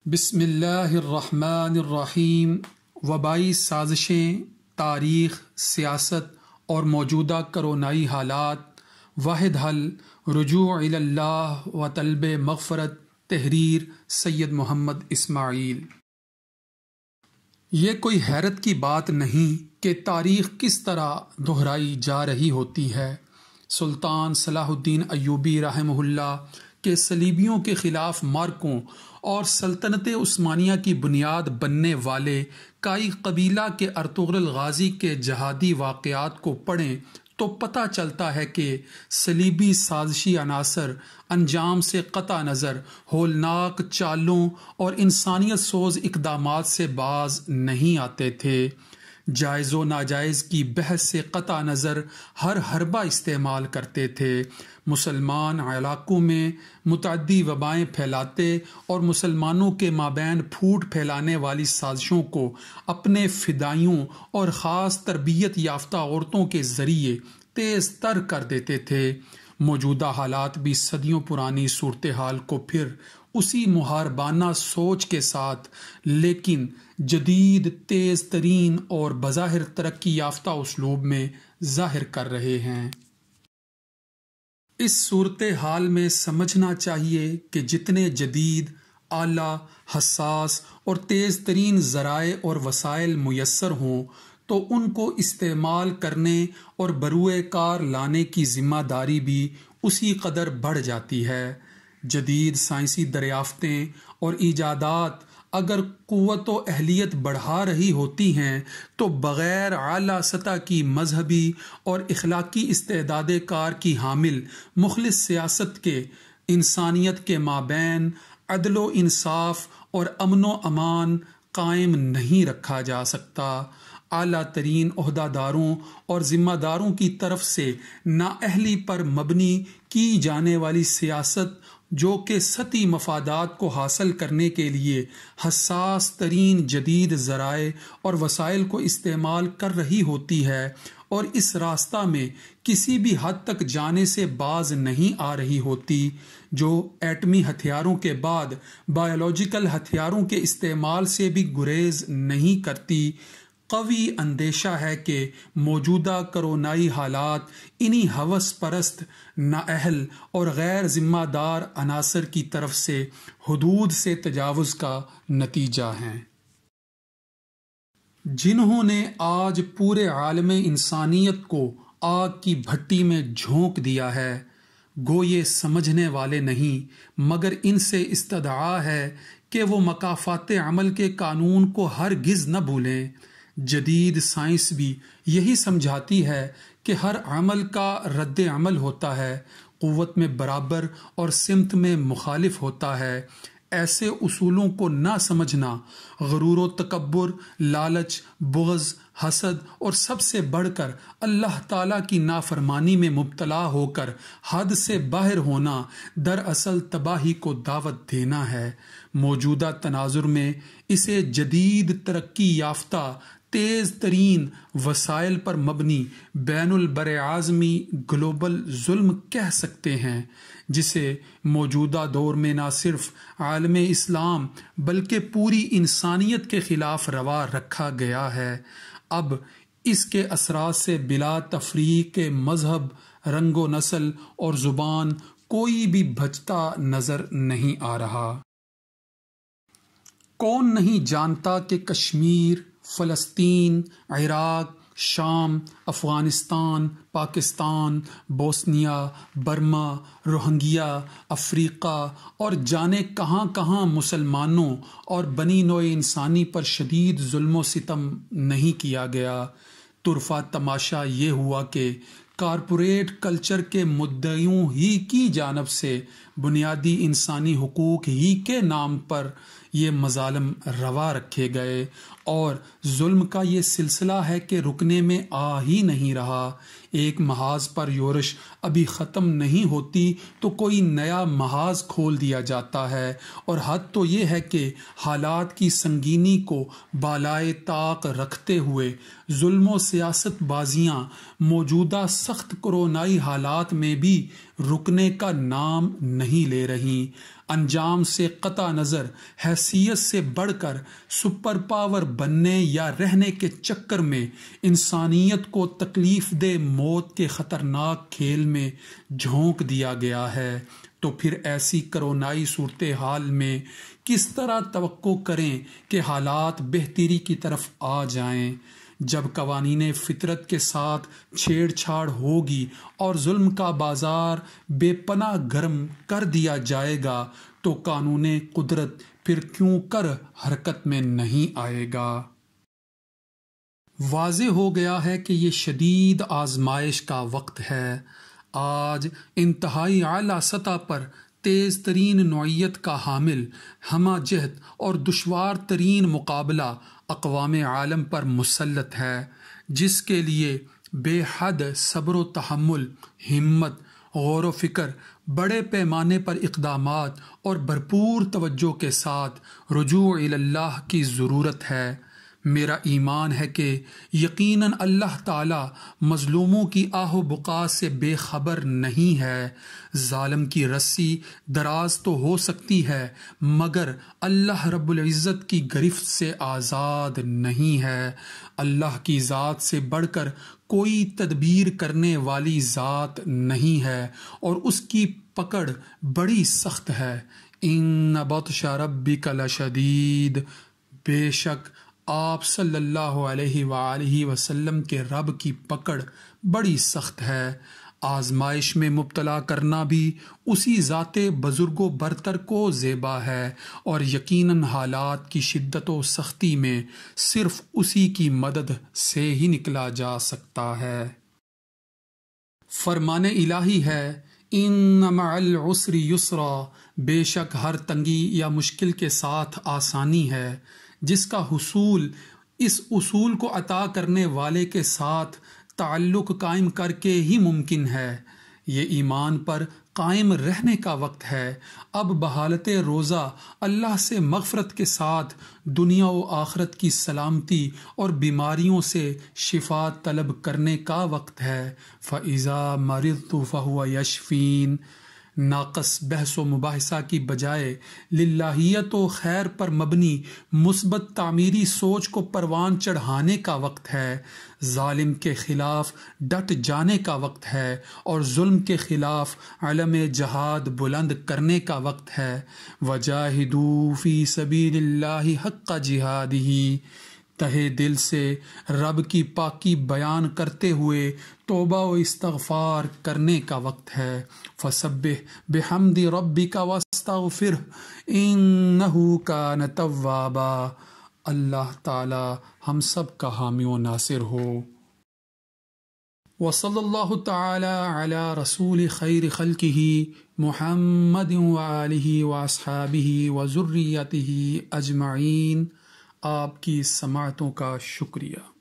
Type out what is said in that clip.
بسم اللہ الرحمن الرحیم۔ وبائی سازشیں، تاریخ، سیاست اور موجودہ کرونائی حالات، واحد حل رجوع الی اللہ و طلب مغفرت۔ تحریر سید محمد اسماعیل۔ یہ کوئی حیرت کی بات نہیں کہ تاریخ کس طرح دہرائی جا رہی ہوتی ہے۔ سلطان صلاح الدین ایوبی رحمہ اللہ کے صلیبیوں کے خلاف مارکوں اور سلطنت عثمانیہ کی بنیاد بننے والے کائی قبیلہ کے ارطغرل غازی کے جہادی واقعات کو پڑھیں تو پتہ چلتا ہے کہ صلیبی سازشی عناصر انجام سے قطع نظر ہولناک چالوں اور انسانیت سوز اقدامات سے باز نہیں آتے تھے۔ جائز و ناجائز کی بحث سے قطع نظر ہر حربہ استعمال کرتے تھے۔ مسلمان علاقوں میں متعدی وبائیں پھیلاتے اور مسلمانوں کے مابین پھوٹ پھیلانے والی سازشوں کو اپنے فدائیوں اور خاص تربیت یافتہ عورتوں کے ذریعے تیز تر کر دیتے تھے۔ موجودہ حالات بھی صدیوں پرانی صورتحال کو پھر اسی محاربانہ سوچ کے ساتھ لیکن جدید، تیز ترین اور بظاہر ترقی یافتہ اسلوب میں ظاہر کر رہے ہیں۔ اس صورتحال میں سمجھنا چاہیے کہ جتنے جدید، اعلیٰ، حساس اور تیز ترین ذرائع اور وسائل میسر ہوں تو ان کو استعمال کرنے اور بروئے کار لانے کی ذمہ داری بھی اسی قدر بڑھ جاتی ہے۔ جدید سائنسی دریافتیں اور ایجادات اگر قوت و اہلیت بڑھا رہی ہوتی ہیں تو بغیر اعلیٰ سطح کی مذہبی اور اخلاقی استعداد کار کی حامل مخلص سیاست کے انسانیت کے مابین عدل و انصاف اور امن و امان قائم نہیں رکھا جا سکتا۔ اعلیٰ ترین عہدہ داروں اور ذمہ داروں کی طرف سے نااہلی پر مبنی کی جانے والی سیاست جو کہ سطحی مفادات کو حاصل کرنے کے لیے حساس ترین جدید ذرائع اور وسائل کو استعمال کر رہی ہوتی ہے اور اس راستہ میں کسی بھی حد تک جانے سے باز نہیں آ رہی ہوتی، جو ایٹمی ہتھیاروں کے بعد بایولوجیکل ہتھیاروں کے استعمال سے بھی گریز نہیں کرتی، قوی اندیشہ ہے کہ موجودہ کرونائی حالات انہی ہوس پرست، نااہل اور غیر ذمہ دار عناصر کی طرف سے حدود سے تجاوز کا نتیجہ ہیں، جنہوں نے آج پورے عالم انسانیت کو آگ کی بھٹی میں جھونک دیا ہے۔ گو یہ سمجھنے والے نہیں مگر ان سے استدعا ہے کہ وہ مکافات عمل کے قانون کو ہرگز نہ بھولیں۔ جدید سائنس بھی یہی سمجھاتی ہے کہ ہر عمل کا رد عمل ہوتا ہے، قوت میں برابر اور سمت میں مخالف ہوتا ہے۔ ایسے اصولوں کو نہ سمجھنا غرور و تکبر، لالچ، بغض، حسد اور سب سے بڑھ کر اللہ تعالیٰ کی نافرمانی میں مبتلا ہو کر حد سے باہر ہونا دراصل تباہی کو دعوت دینا ہے۔ موجودہ تناظر میں اسے جدید ترقی یافتہ تیز ترین وسائل پر مبنی بین البراعظمی گلوبل ظلم کہہ سکتے ہیں، جسے موجودہ دور میں نہ صرف عالم اسلام بلکہ پوری انسانیت کے خلاف روا رکھا گیا ہے۔ اب اس کے اثرات سے بلا تفریق مذہب، رنگ و نسل اور زبان کوئی بھی بچتا نظر نہیں آ رہا۔ کون نہیں جانتا کہ کشمیر، فلسطین، عراق، شام، Afghanistan, Pakistan, Bosnia, Burma, Rohingya, افریقہ اور جانے کہاں کہاں مسلمانوں اور بنی نوع انسانی پر شدید ظلم و ستم نہیں کیا گیا۔ طرفہ تماشا یہ ہوا کہ کارپوریٹ کلچر کے مدعیوں ہی کی جانب سے بنیادی انسانی حقوق ہی کے نام پر یہ مظالم روا رکھے گئے اور ظلم کا یہ سلسلہ ہے کہ رکنے میں آ ہی نہیں رہا۔ ایک محاذ پر یورش ابھی ختم نہیں ہوتی تو کوئی نیا محاذ کھول دیا جاتا ہے، اور حد تو یہ ہے کہ حالات کی سنگینی کو بالائے طاق رکھتے ہوئے ظلم و سیاست بازیاں موجودہ سخت کرونائی حالات میں بھی رکنے کا نام نہیں لے رہی۔ انجام سے قطع نظر حیثیت سے بڑھ کر سپر پاور بننے یا رہنے کے چکر میں انسانیت کو تکلیف دہ موت کے خطرناک کھیل میں جھونک دیا گیا ہے، تو پھر ایسی کرونائی صورتحال میں کس طرح توقع کریں کہ حالات بہتری کی طرف آ جائیں؟ جب قوانین فطرت کے ساتھ چھیڑ چھاڑ ہوگی اور ظلم کا بازار بے پناہ گرم کر دیا جائے گا تو قانون قدرت پھر کیوں کر حرکت میں نہیں آئے گا؟ واضح ہو گیا ہے کہ یہ شدید آزمائش کا وقت ہے۔ آج انتہائی اعلیٰ سطح پر تیز ترین نوعیت کا حامل ہمہ جہت اور دشوار ترین مقابلہ اقوام عالم پر مسلط ہے، جس کے لیے بے حد صبر و تحمل، ہمت، غور و فکر، بڑے پیمانے پر اقدامات اور بھرپور توجہ کے ساتھ رجوع الی اللہ کی ضرورت ہے۔ میرا ایمان ہے کہ یقیناً اللہ تعالی مظلوموں کی آہ و بقا سے بے خبر نہیں ہے۔ ظالم کی رسی دراز تو ہو سکتی ہے مگر اللہ رب العزت کی گرفت سے آزاد نہیں ہے۔ اللہ کی ذات سے بڑھ کر کوئی تدبیر کرنے والی ذات نہیں ہے اور اس کی پکڑ بڑی سخت ہے۔ ان بطش ربک لشدید، بے شک آپ صلی اللہ علیہ وآلہ وسلم کے رب کی پکڑ بڑی سخت ہے۔ آزمائش میں مبتلا کرنا بھی اسی ذات بزرگ و برتر کو زیبا ہے اور یقیناً حالات کی شدت و سختی میں صرف اسی کی مدد سے ہی نکلا جا سکتا ہے۔ فرمان الہی ہے، ان مع العسر یسرا، بے شک ہر تنگی یا مشکل کے ساتھ آسانی ہے، جس کا حصول اس اصول کو عطا کرنے والے کے ساتھ تعلق قائم کر کے ہی ممکن ہے۔ یہ ایمان پر قائم رہنے کا وقت ہے۔ اب بحالت روزہ اللہ سے مغفرت کے ساتھ دنیا و آخرت کی سلامتی اور بیماریوں سے شفا طلب کرنے کا وقت ہے۔ فَإِذَا مَرِضْتُ فَهُوَ يَشْفِينِ، ناقص بحث و مباحثہ کی بجائے للہیت و خیر پر مبنی مثبت تعمیری سوچ کو پروان چڑھانے کا وقت ہے۔ ظالم کے خلاف ڈٹ جانے کا وقت ہے اور ظلم کے خلاف علم جہاد بلند کرنے کا وقت ہے۔ وَجَاهِدُوا فِي سَبِيلِ اللَّهِ حَقَّ جِهَادِهِ، تہے دل سے رب کی پاکی بیان کرتے ہوئے توبہ و استغفار کرنے کا وقت ہے۔ فَسَبِّحْ بِحَمْدِ رَبِّكَ وَاسْتَغْفِرْهُ إِنَّهُ كَانَ تَوَّابًا۔ اللہ تعالی ہم سب کا حامی و ناصر ہو۔ وصلی اللہ تعالی علی رسول خیر خلقہ محمد وآلہ واصحابہ وذریتہ اجمعین۔ آپ کی سماعتوں کا شکریہ۔